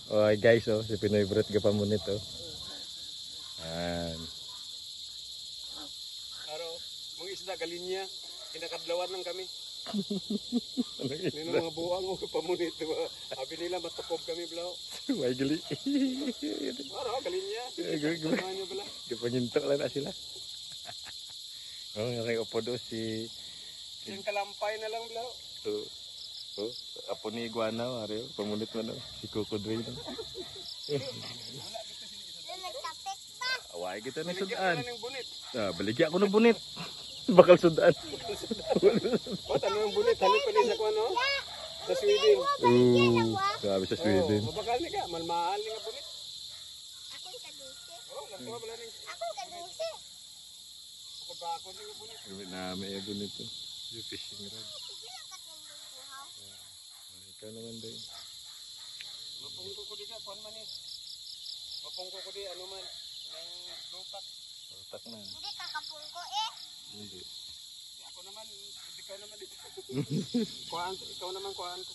Oh guys, oh, si Pinoy Brot gapamunit oh. Yan. Araw, mga isda galinya, kinakadlawan lang kami. Ano Nino mga buwang o pamunit, diba? Sabi nila matukob kami blau. May gali. Araw, galinya. Gapang Samahan nyo bala. hinto lang na sila. Oh, ngayon upo do si Yung kalampay na lang blau. oh, oh, apo ni Iguana, Mario, pamunit mo no, si Coco Dre no. Away kita na Baligyan sudan. na ng bunit. Ah, baligya ako ng bunit. Bakal sudan. O, tanong ng bunit, halip pa rin sa kung ano? Sa Sweden. Sabi sa Sweden. Oh, mabakal ni ka, malmahal ni nga bunit. Ako yung kaduse. Oh, lantawa pala ni. Ako yung kaduse. Bakod ni nga bunit. Sabi namin yung bunit to. Yung fishing rod. Sige lang katulog buhaw. Ikaw naman din. Mapungko ko di ka, kuhan man eh. Mapungko ko di, ano man, ng lupak. Utak na. Hindi kakapulko eh. Hindi. Ako naman, ikaw naman dito. Kuhaan, ikaw naman kuhaan ko.